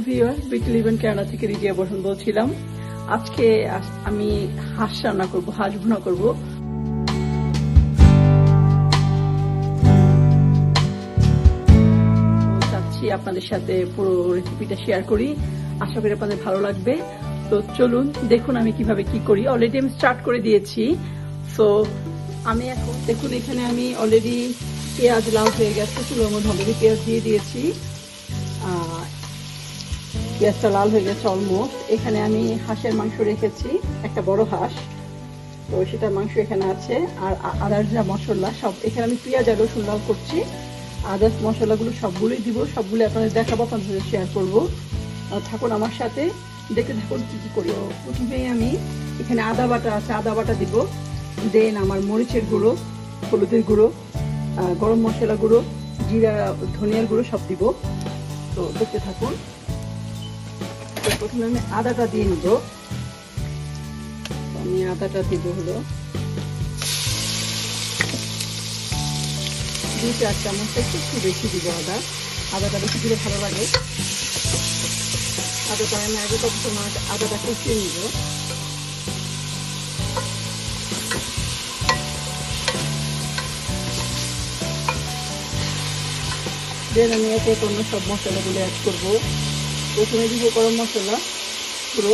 Viewers, beauty live in Canada থেকে রিজিয়া বসন বলছিলাম। আজকে আমি হাঁস রান্না করবো, হাঁস ভুনা করবো। চাচ্ছি আপনাদের সাথে পুরো রেসিপিটা শেয়ার করি, আশা করি আপনাদের ভালো লাগবে। তো চলুন দেখুন আমি কিভাবে কি করি। অলরেডি আমি স্টার্ট করে দিয়েছি। সো আমি এখন দেখুন এখানে আমি অলরেডি পেঁয়াজ লাল হয়ে গেছে, চুলোর মধ্যে অলরেডি পেঁয়াজ দিয়ে দিয়েছি। পেঁয়াজটা লাল হয়ে গেছে অলমোস্ট। এখানে আমি হাঁসের মাংস রেখেছি, একটা বড় হাঁস, তো সেটার মাংস এখানে আছে। আর আদার্স যা মশলা সব এখানে আমি পেঁয়াজ আর রসুন লাল করছি। আদার্স মশলাগুলো সবগুলোই দিব, সবগুলো আপনাদের দেখাবো, আপনাদের শেয়ার করবো। থাকুন আমার সাথে, দেখতে থাকুন কি কি করি। প্রথমে আমি এখানে আদা বাটা আছে, আদা বাটা দিব। দেন আমার মরিচের গুঁড়ো, হলুদের গুঁড়ো, গরম মশলা গুঁড়ো, জিরা ধনিয়ার গুঁড়ো সব দিব। তো দেখতে থাকুন। প্রথমে আমি আদাটা দিয়ে নিব। আমি আদাটা দিব হলো 2-4 চামচ, একটু বেশি দিব আদা। আদাটা বেশি দিলে ভালো লাগে। আদাটা আমি আগে তোমার আদাটা কষিয়ে নিব। দেন আমি এতে অন্য সব মশলাগুলো অ্যাড করবো। প্রথমে দিব গরম মশলা পুরো,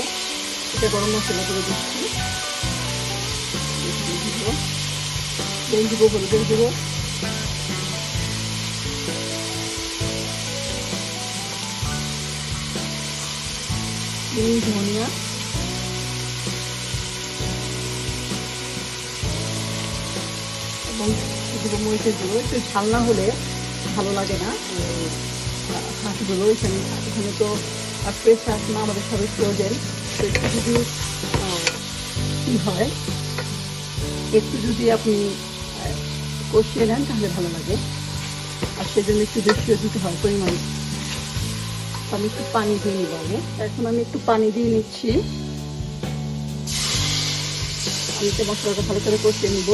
এটা গরম মশলা করে দিচ্ছি। দেন দিব হলুদের গুঁড়ো, ধনিয়া, এবং দিব মরিচের গুঁড়ো। একটু ঝাল না হলে ভালো লাগে না হাঁসগুলো। এখানে তো ফ্রেশ হাঁস না, আমাদের সবাই ফ্রোজেন। তো একটু যদি কি হয়, একটু যদি আপনি কষিয়ে নেন তাহলে ভালো লাগে। আর সেজন্য একটু বেশিও দিতে হয় পরিমাণ। আমি একটু পানি দিয়ে নিব আগে। এখন আমি একটু পানি দিয়ে নিচ্ছি। আমি তো মশলাটা ভালো করে কষিয়ে নিব।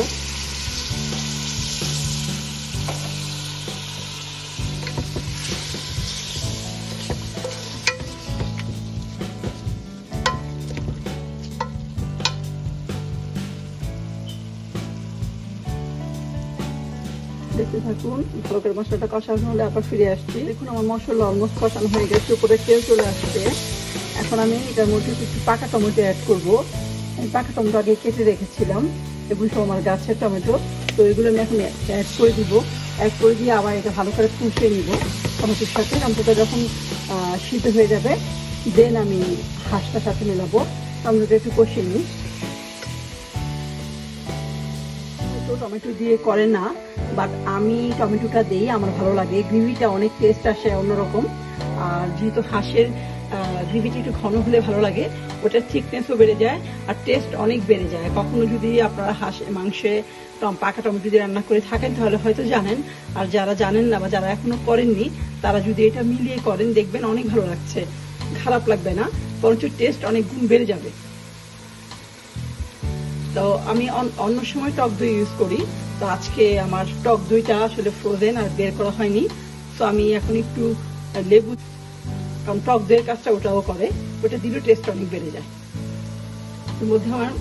দেখতে থাকুন। ভালো করে মশলাটা কষানো হলে আবার ফিরে আসছি। দেখুন আমার মশলা অলমোস্ট কষানো হয়ে গেছে, উপরে তেল চলে আসছে। এখন আমি এটার মধ্যে কিছু পাকা টমেটো অ্যাড করবো। আমি পাকা টমেটো আগে কেটে রেখেছিলাম, এগুলো সব আমার গাছের টমেটো। তো এগুলো আমি এখন অ্যাড করে দিব। অ্যাড করে দিয়ে আবার এটা ভালো করে কষিয়ে নিব টমেটোর সাথে। টমেটোটা যখন সিদ্ধ হয়ে যাবে দেন আমি হাঁসটার সাথে মেলাবো। টমেটোটা একটু কষিয়ে নিই। টমেটো দিয়ে করে না, বাট আমি টমেটোটা দিই, আমার ভালো লাগে। গ্রেভিটা অনেক টেস্ট আসে অন্যরকম। আর যেহেতু হাঁসের গ্রেভিটা একটু ঘন হলে ভালো লাগে, ওটার থিকনেসও বেড়ে যায় আর টেস্ট অনেক বেড়ে যায়। কখনো যদি আপনারা মাংসে পাকা টমেটো দিয়ে রান্না করে থাকেন তাহলে হয়তো জানেন, আর যারা জানেন না বা যারা এখনো করেননি তারা যদি এটা মিলিয়ে করেন দেখবেন অনেক ভালো লাগছে, খারাপ লাগবে না, বরঞ্চ টেস্ট অনেক গুণ বেড়ে যাবে। তো আমি অন্য সময় টক দই ইউজ করি। তো আজকে আমার টক দইটা আসলে ফ্রোজেন আর বের করা হয়নি। তো আমি এখন একটু লেবু, কারণ টক দইয়ের কাজটা ওটাও করে, ওটা দিলে টেস্ট অনেক বেড়ে যায়। এর মধ্যে আমার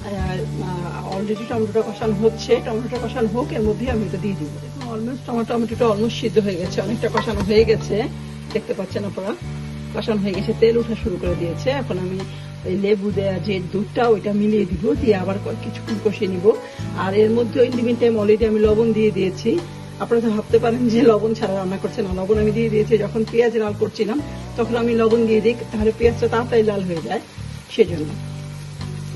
অলরেডি টমেটোটা কষানো হচ্ছে। টমেটোটা কষানো হোক, এর মধ্যে আমি এটা দিয়ে দিব। অলমোস্ট টমেটোটা অলমোস্ট সিদ্ধ হয়ে গেছে, অনেকটা কষানো হয়ে গেছে। দেখতে পাচ্ছেন আপনারা, কষানো হয়ে গেছে, তেল ওঠা শুরু করে দিয়েছে। এখন আমি লেবু দেয়া যে দুধটা ওইটা মিলিয়ে দিব, দিয়ে আবার কিছুক্ষণ কষিয়ে নিব। আর এর মধ্যে in the meantime already আমি লবণ দিয়ে দিয়েছি। আপনারা তো ভাবতে পারেন যে লবণ ছাড়া রান্না করছে না, লবণ আমি দিয়ে দিয়েছি। যখন পেঁয়াজ লাল করছিলাম তখন আমি লবণ দিয়ে দিই, তাহলে পেঁয়াজটা তাড়াতাড়ি লাল হয়ে যায়, সেজন্য।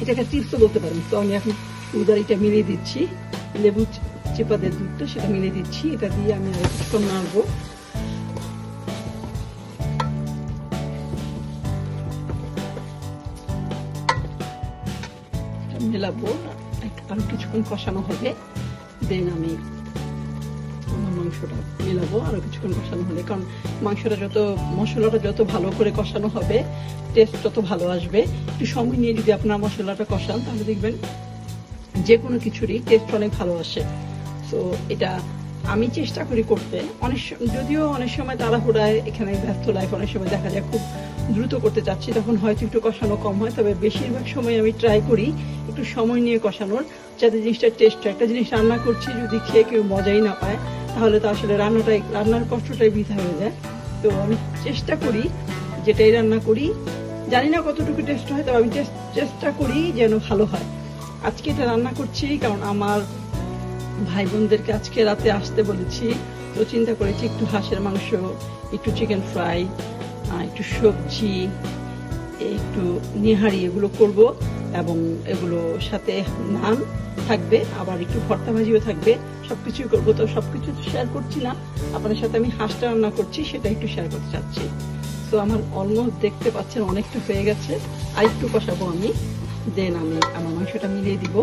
এটা একটা টিপসও বলতে পারেন। তো আমি এখন দুধটা মিলিয়ে দিচ্ছি, লেবু চিপাদের দুধটা সেটা মিলিয়ে দিচ্ছি। এটা দিয়ে আমি আর কিছুক্ষণ নাড়বো। মেলাবো, আরো কিছুক্ষণ কষানো হবে। দেন আমি আমার মাংসটা মেলাবো আরো কিছুক্ষণ কষানো হলে, কারণ মাংসটা মশলাটা যত ভালো করে কষানো হবে টেস্ট তত ভালো আসবে। একটু সময় নিয়ে যদি আপনার মশলাটা কষান তাহলে দেখবেন যে কোনো কিছুরই টেস্ট অনেক ভালো আসে। তো এটা আমি চেষ্টা করি করতে, যদিও অনেক সময় তাড়াহুড়ায়, এখানে ব্যস্ত লাইফ, অনেক সময় দেখা যায় খুব দ্রুত করতে চাচ্ছি তখন হয়তো একটু কষানো কম হয়, তবে বেশিরভাগ সময় আমি ট্রাই করি একটু সময় নিয়ে কষানোর, যাতে জিনিসটা টেস্ট হয়। একটা জিনিস রান্না করছি যদি খেয়ে কেউ মজাই না পায় তাহলে তো আসলে রান্নার কষ্টটাই বৃথা হয়ে যায়। তো আমি চেষ্টা করি যেটাই রান্না করি, জানি না কতটুকু টেস্ট হয়, তবে আমি চেষ্টা করি যেন ভালো হয়। আজকে এটা রান্না করছি কারণ আমার ভাই বোনদেরকে আজকে রাতে আসতে বলেছি, তো চিন্তা করেছি একটু হাঁসের মাংস, একটু চিকেন ফ্রাই, একটু সবজি, একটু নিহারি এগুলো করব, এবং এগুলো সাথে নান থাকবে, আবার একটু ভর্তা ভাজিও থাকবে, সবকিছুই করবো। তো সবকিছু শেয়ার করছি না, আপনাদের সাথে আমি হাঁসটা রান্না করছি সেটা একটু শেয়ার করতে চাচ্ছি। তো আমার অলমোস্ট দেখতে পাচ্ছেন অনেকটা হয়ে গেছে, আর একটু কষাবো আমি, দেন আমি আমার মাংসটা মিলিয়ে দিব।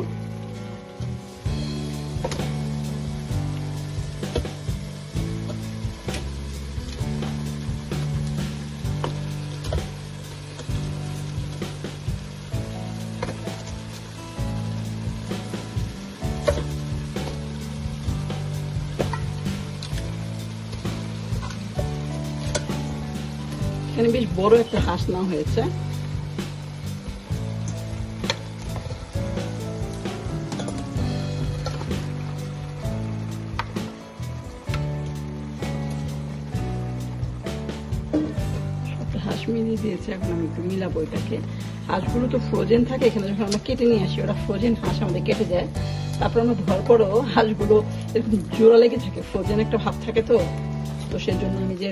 এখানে বেশ বড় একটা হাঁস না হয়েছে, হাঁস মিলিয়ে দিয়েছে। এখন আমি একটু মিলাবো এটাকে। হাঁসগুলো তো ফ্রোজেন থাকে, এখানে যখন আমরা কেটে নিয়ে আসি ওরা ফ্রোজেন হাঁস আমাদের কেটে যায়, তারপর আমরা ধর পরও হাঁসগুলো এরকম জোড়া লেগে থাকে, ফ্রোজেন একটা ভাব থাকে। তো সেজন্য আমি যে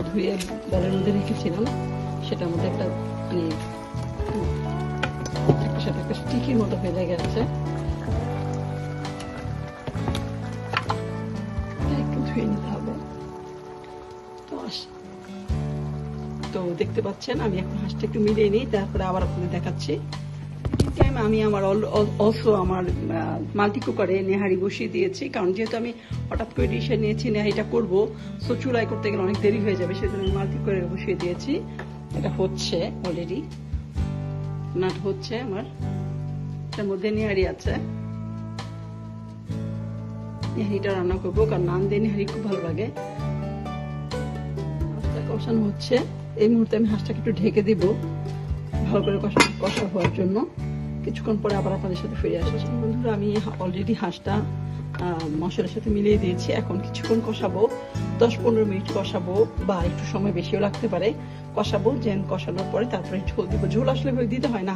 ধুয়ে বলের মধ্যে রেখেছিলাম সেটার মধ্যে একটা মানে সাথে একটা স্টিকির মতো হয়ে লেগে আছে, একটু ধুয়ে নিতে হবে। তো দেখতে পাচ্ছেন আমি এখন হাঁসটা একটু মিলিয়ে নিই, তারপরে আবার আপনাদের দেখাচ্ছি। আমি আমার অলসো আমার মাল্টি কুকারে নেহারি বসিয়ে দিয়েছি, কারণ যেহেতু আমি হঠাৎ করে ডিসে নিয়েছি নেহারিটা করবো, সো চুলাই করতে গেলে অনেক দেরি হয়ে যাবে, সেজন্য আমি মাল্টি কুকারে বসিয়ে দিয়েছি। এটা হচ্ছে অলরেডি নাট হচ্ছে আমার, এটার মধ্যে নেহারি আছে, নেহারিটা রান্না করবো কারণ নান দিয়ে নেহারি খুব ভালো লাগে। হাঁসটা কষানো হচ্ছে, এই মুহূর্তে আমি হাঁসটাকে একটু ঢেকে দিব ভালো করে কষা হওয়ার জন্য। কিছুক্ষণ পরে আবার আপনাদের সাথে ফিরে আসছি। বন্ধুরা আমি অলরেডি হাঁসটা মশলার সাথে মিলিয়ে দিয়েছি, এখন কিছুক্ষণ কষাবো, 10-15 মিনিট কষাবো, বা একটু সময় বেশিও লাগতে পারে কষাবো। যেন কষানোর পরে তারপরে ঝোল দিব। ঝোল আসলে দিতে হয় না,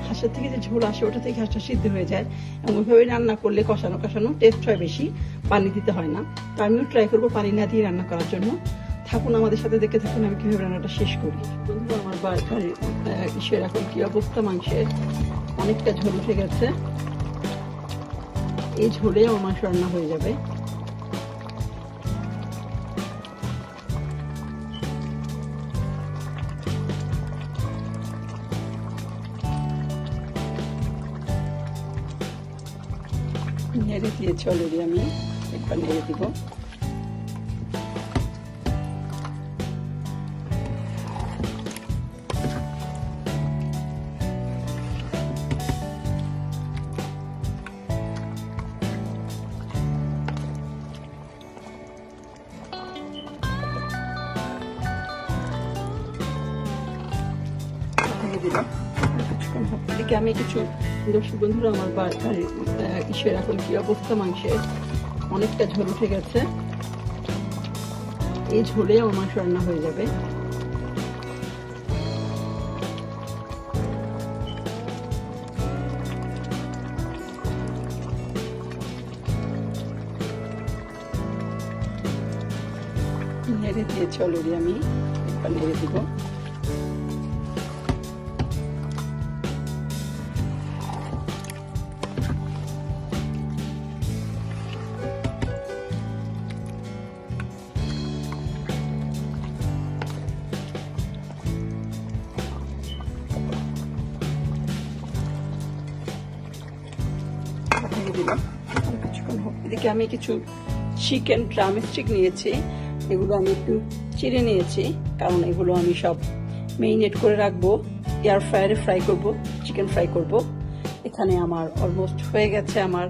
হাঁসের থেকে যে ঝোল আসে ওটা থেকে হাঁসটা সিদ্ধ হয়ে যায়, এবং ওইভাবে রান্না করলে কষানো টেস্ট হয় বেশি, পানি দিতে হয় না। তো আমিও ট্রাই করবো পানি না দিয়ে রান্না করার জন্য। থাকুন আমাদের সাথে, দেখে থাকুন আমি কিভাবে রান্নাটা শেষ করি। বন্ধু আমার ইসের এখন কি অবস্থা, মাংসের অনেকটা ঝোল উঠে গেছে, এই ঝোলে আমার মাংস রান্না হয়ে যাবে। নেড়ে দিয়েছি অলরেডি, আমি একবার নেড়ে দিব। এদিকে আমি কিছু দর্শক বন্ধুরা আমার ইসের এখন কি অবস্থা, মাংসের অনেকটা ঝোল উঠে গেছে, এই ঝোলে আমার মাংস রান্না হয়ে যাবে। নেড়ে দিয়েছি অলরেডি, আমি একবার নেড়ে দিব। এদিকে আমি কিছু চিকেন ড্রামস্টিক নিয়েছি, এগুলো আমি একটু চিড়ে নিয়েছি, কারণ এগুলো আমি সব মেরিনেট করে রাখবো, এয়ার ফ্রায়ারে ফ্রাই করব, চিকেন ফ্রাই করব। এখানে আমার অলমোস্ট হয়ে গেছে আমার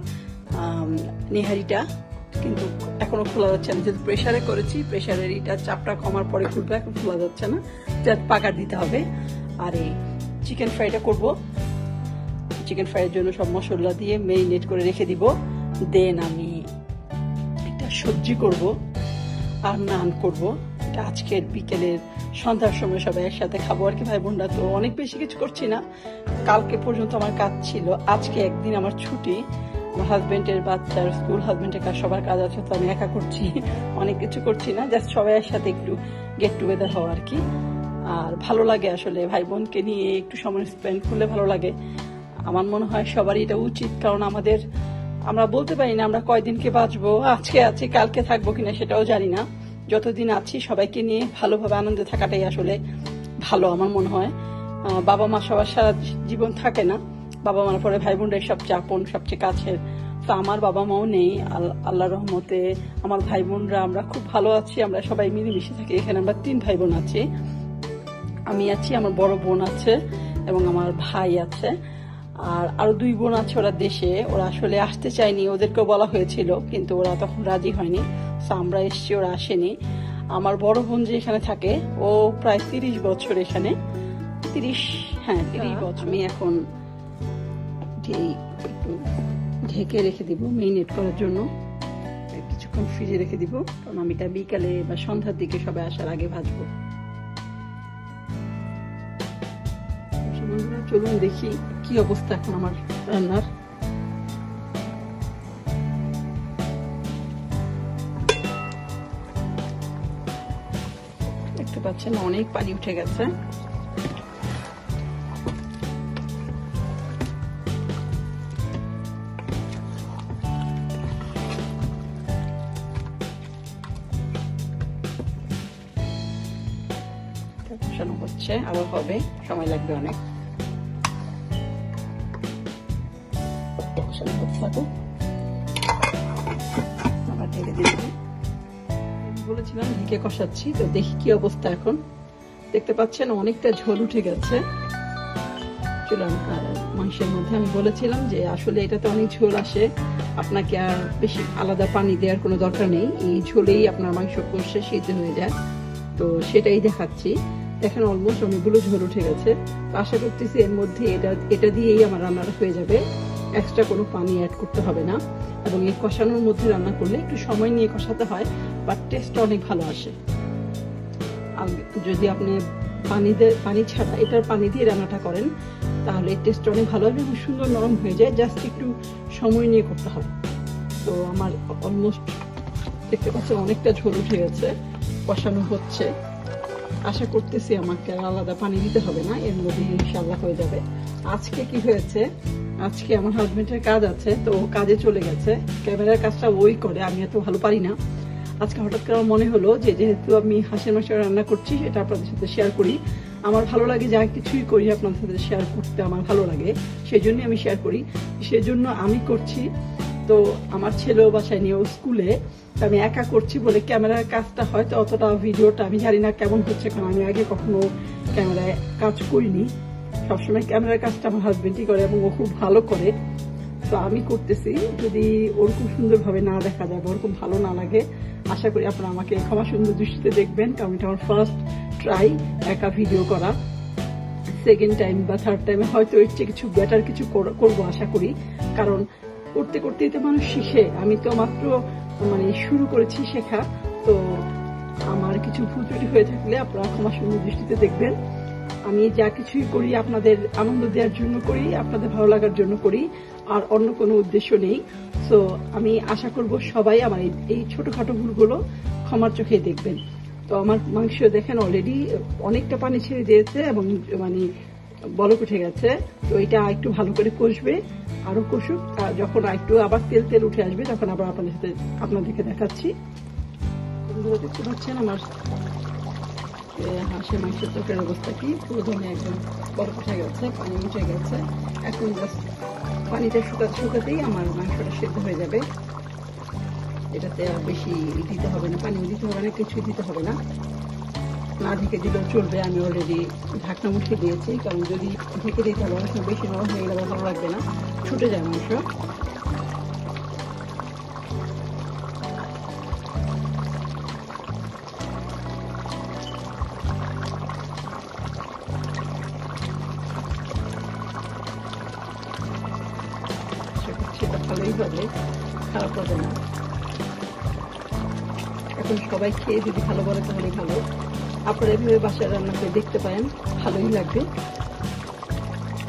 নেহারিটা, তো কিন্তু এখনো খোলা যাচ্ছে না, যেহেতু প্রেসারে করেছি, প্রেসারের এটা চাপটা কমার পরে খুলবে, এখন খোলা যাচ্ছে না, যাতে পাকার দিতে হবে। আর এই চিকেন ফ্রাইটা করব। চিকেন ফ্রাইয়ের জন্য সব মশলা দিয়ে মেরিনেট করে রেখে দিব। দেন আমি একটা সবজি করব আর নান করব। এটা আজকের বিকেলের সন্ধ্যার সময় সবাই একসাথে খাবো আর কি, ভাই বোনরা। তো অনেক বেশি কিছু করছি না, কালকে পর্যন্ত আমার কাজ ছিল, আজকে একদিন আমার ছুটি। আমার হাজবেন্ডের বাচ্চার স্কুল, হাজবেন্ডের কাজ, সবার কাজ আছে, তো আমি একা করছি, অনেক কিছু করছি না, জাস্ট সবাই একসাথে একটু গেট টুগেদার হওয়া আর কি। আর ভালো লাগে আসলে ভাই বোনকে নিয়ে একটু সময় স্পেন্ড করলে ভালো লাগে। আমার মনে হয় সবারই এটা উচিত, কারণ আমরা বলতে পারি না আমরা কয়দিনকে বাঁচবো, আজকে আছি কালকে থাকবো কিনা সেটাও জানি না। যতদিন আছি সবাইকে নিয়ে ভালোভাবে আনন্দে থাকাটাই আসলে ভালো আমার মনে হয়। বাবা মা সবার সারা জীবন থাকে না, বাবা মার পরে ভাই বোনরাই সবচেয়ে আপন, সবচেয়ে কাছের। তো আমার বাবা মাও নেই, আল্লাহর রহমতে আমার ভাই বোনরা আমরা খুব ভালো আছি, আমরা সবাই মিলেমিশে থাকি। এখানে আমরা 3 ভাই বোন আছি, আমি আছি, আমার বড় বোন আছে এবং আমার ভাই আছে, আর আরো 2 বোন আছে, ওরা দেশে, ওরা আসলে আসতে চায়নি, ওদেরকেও বলা হয়েছিল কিন্তু ওরা তখন রাজি হয়নি, তো আমরা এসছি, ওরা আসেনি। আমার বড় বোন যে এখানে থাকে, ও প্রায় 30 বছর এখানে, 30 বছর। আমি এখন একটু ঢেকে রেখে দিব মেরিনেট করার জন্য, কিছুক্ষণ ফ্রিজে রেখে দিব, কারণ আমি এটা বিকালে বা সন্ধ্যার দিকে সবাই আসার আগে ভাজবো। চলুন দেখি কি অবস্থা এখন আমার রান্নার। দেখতে পাচ্ছেন অনেক পানি উঠে গেছে। কষানো হচ্ছে, আরো হবে, সময় লাগবে অনেক। বলেছিলাম ঢেকে কষাচ্ছি, তো দেখি কি অবস্থা এখন। দেখতে পাচ্ছেন অনেকটা ঝোল উঠে গেছে চুলার মাংসের মধ্যে। আমি বলেছিলাম যে আসলে এটাতে অনেক ঝোল আসে, আপনাকে আর বেশি আলাদা পানি দেওয়ার কোনো দরকার নেই, এই ঝোলেই আপনার মাংস কষে সিদ্ধ হয়ে যায়। তো সেটাই দেখাচ্ছি। দেখেন অলমোস্ট অনেকগুলো ঝোল উঠে গেছে। আশা করতেছি এর মধ্যে এটা দিয়েই আমার রান্নাটা হয়ে যাবে, এক্সট্রা কোনো পানি অ্যাড করতে হবে না। এবং এই কষানোর মধ্যে রান্না করলে একটু সময় নিয়ে কষাতে হয়, বাট টেস্টটা অনেক ভালো আসে। আর যদি আপনি পানি ছাড়া এটার পানি দিয়ে রান্নাটা করেন, তাহলে টেস্টটা অনেক ভালো হবে এবং সুন্দর নরম হয়ে যায়, জাস্ট একটু সময় নিয়ে করতে হবে। তো আমার অলমোস্ট দেখতে পাচ্ছেন অনেকটা ঝোল উঠে গেছে, কষানো হচ্ছে। আশা করতেছি আমাকে আলাদা পানি দিতে হবে না, এর মধ্যে ইনশাআল্লাহ হয়ে যাবে। আজকে কি হয়েছে, আজকে আমার হাজবেন্ডের কাজ আছে, তো কাজে চলে গেছে, ক্যামেরার কাজটা ওই করে, আমি এত ভালো পারি না। আজকে হঠাৎ করে আমার মনে হলো যে যেহেতু আমি হাঁসের মাংস রান্না করছি, সেটা আপনাদের সাথে শেয়ার করি। আমার ভালো লাগে যা কিছুই করি আপনাদের সাথে শেয়ার করতে, আমার ভালো লাগে, সেই জন্যই আমি শেয়ার করি, সেজন্য আমি করছি। তো আমার ছেলেও বাসায় নিয়েও স্কুলে, আমি একা করছি বলে ক্যামেরার কাজটা হয়তো অতটা, ভিডিওটা আমি জানি না কেমন হচ্ছে, কারণ আমি আগে কখনো ক্যামেরায় কাজ করিনি। সবসময় ক্যামেরার কাজটা আমার হাজবেন্ডই করে এবং ও খুব ভালো করে। তো আমি করতেছি, যদি ওরকম সুন্দরভাবে না দেখা যায়, ওরকম ভালো না লাগে, আশা করি আপনারা আমাকে ক্ষমা সুন্দর দৃষ্টিতে দেখবেন, কারণ এটা আমার ফার্স্ট ট্রাই একা ভিডিও করা। সেকেন্ড টাইম বা থার্ড টাইমে হয়তো এর চেয়ে কিছু বেটার কিছু করবো আশা করি, কারণ করতে করতেই তো মানুষ শিখে। আমি তো মাত্র শুরু করেছি শেখা, তো আমার কিছু ভুল ত্রুটি হয়ে থাকলে আপনারা ক্ষমা সুন্দর দৃষ্টিতে দেখবেন। আমি যা কিছুই করি আপনাদের আনন্দ দেওয়ার জন্য করি, আপনাদের ভালো লাগার জন্য করি, আর অন্য কোনো উদ্দেশ্য নেই। সো আমি আশা করব সবাই আমার এই ছোটখাটো ভুলগুলো ক্ষমার চোখে দেখবেন। তো আমার মাংস দেখেন অলরেডি অনেকটা পানি ছেড়ে দিয়েছে এবং বলক উঠে গেছে। তো এটা একটু ভালো করে কষবে, আরো কষুক, যখন একটু আবার তেল উঠে আসবে তখন আবার আপনাদেরকে দেখাচ্ছি। দেখতে পাচ্ছেন আমার হাঁসের মাংসের তরকারির অবস্থা কি, প্রথমে একদম বরফ উঠে গেছে, পানি উঠে গেছে, এখন জাস্ট পানিটা শুকাতেই আমার মাংসটা সেদ্ধ হয়ে যাবে। এটাতে আর বেশি দিতে হবে না, পানি দিতে হবে না, কিছুই দিতে হবে না, না ঢেকে দিলেও চলবে। আমি অলরেডি ঢাকনা মুখে দিয়েছি, কারণ যদি ঢেকে দিতে হবে অনেক বেশি নরম হয়ে গেলে ভালো লাগবে না, ছুটে যায় মাংস। হবে, খারাপ হবে না। এখন সবাই খেয়ে যদি ভালো বলে তাহলে ভালো। আপনারা এভাবে বাসায় রান্না করে দেখতে পারেন, ভালোই লাগবে।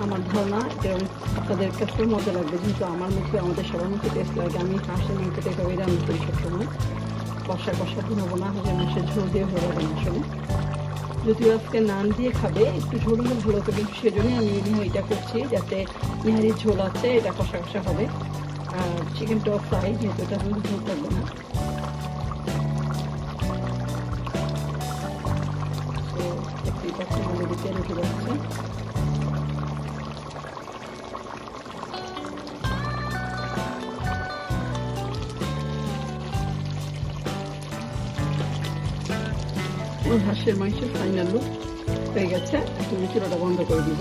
আমার ধারণা এটা আপনাদের কাছেও মজা লাগবে, যেহেতু আমার মুখে আমাদের সবার মুখে টেস্ট লাগে। আমি হাঁসের মাংসটা এভাবেই রান্না করি সবসময়, কষা কষা ভুনবো না, হাঁসের মাংসের ঝোল দিয়ে হয়ে যাবে না আসলে। যদিও আজকে নান দিয়ে খাবে, একটু ঝোল হলে ভালো হতো, কিন্তু সেজন্যই আমি এটা করছি, যাতে নিহারির ঝোল আছে এটা কষা কষা হবে। আর চিকেনটাও ফ্রাই, যেহেতু এটা কিন্তু ঝোল থাকবে না। তো দেখতেই পাচ্ছি অলরেডি তেল উঠে যাচ্ছে। হাঁসের মাংস ফাইনাল লুক হয়ে গেছে। তুমি চুলাটা বন্ধ করে দিব।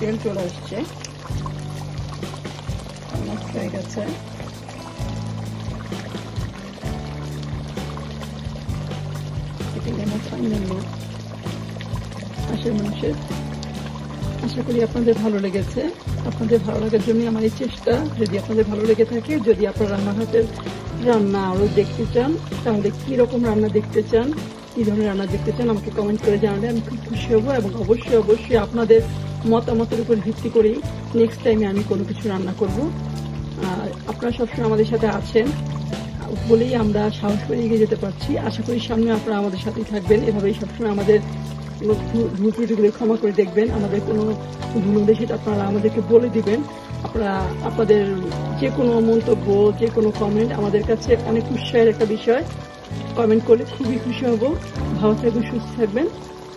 তেল চলে আসছে, হয়ে গেছে। হাঁসের মাংসের আশা করি আপনাদের ভালো লেগেছে। আপনাদের ভালো লাগার জন্য আমার এই চেষ্টা। যদি আপনাদের ভালো লেগে থাকে, যদি আপনারা আমার হাতের রান্না আরও দেখতে চান, তাহলে কীরকম রান্না দেখতে চান, কী ধরনের রান্না দেখতে চান আমাকে কমেন্ট করে জানালে আমি খুব খুশি হব। এবং অবশ্যই আপনাদের মতামতের উপর ভিত্তি করেই নেক্সট টাইমে আমি কোনো কিছু রান্না করব। আর আপনারা সবসময় আমাদের সাথে আছেন বলেই আমরা সাহস করে এগিয়ে যেতে পারছি। আশা করি সামনে আপনারা আমাদের সাথেই থাকবেন, এভাবেই সবসময় আমাদের ভুল ত্রুটিগুলো ক্ষমা করে দেখবেন। আমাদের কোনো ভুল হলে সেটা আপনারা আমাদেরকে বলে দিবেন। আপনারা আপনাদের যে কোনো মন্তব্য, যে কোনো কমেন্ট আমাদের কাছে অনেক উৎসাহের একটা বিষয়। কমেন্ট করলে খুবই খুশি হব। ভালো থাকবেন, সুস্থ থাকবেন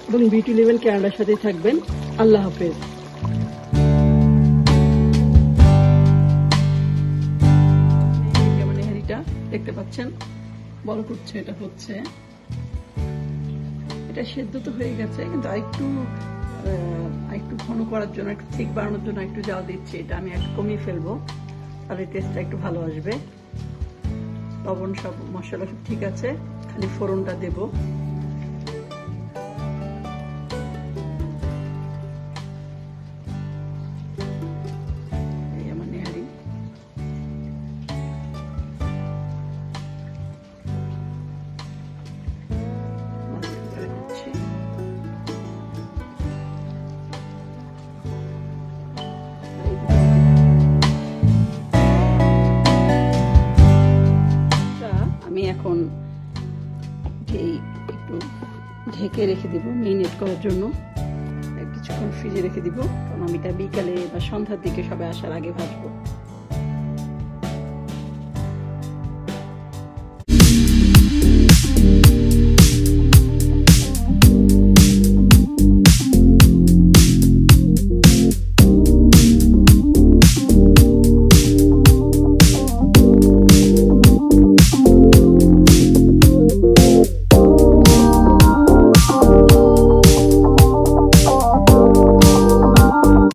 এবং বিউটি লেভেল ক্যানাডার সাথেই থাকবেন। আল্লাহ হাফেজ। নেহারিটা দেখতে পাচ্ছেন বলক উঠছে, এটা হচ্ছে, এটা সেদ্ধ তো হয়ে গেছে, কিন্তু আরেকটু ঘন করার জন্য, একটু ঠিক বানানোর জন্য একটু জাল দিচ্ছি। এটা আমি একটু কমিয়ে ফেলবো, তাহলে টেস্টটা একটু ভালো আসবে। লবণ সব মশলা সব ঠিক আছে, খালি ফোড়নটা দেব। এই আমার নেহারি। আমি এখন একটু ঢেকে রেখে দিব মেরিনেট করার জন্য। কিছুক্ষণ ফ্রিজে রেখে দিব, কারণ আমি এটা বিকালে বা সন্ধ্যার দিকে সবাই আসার আগে ভাজবো।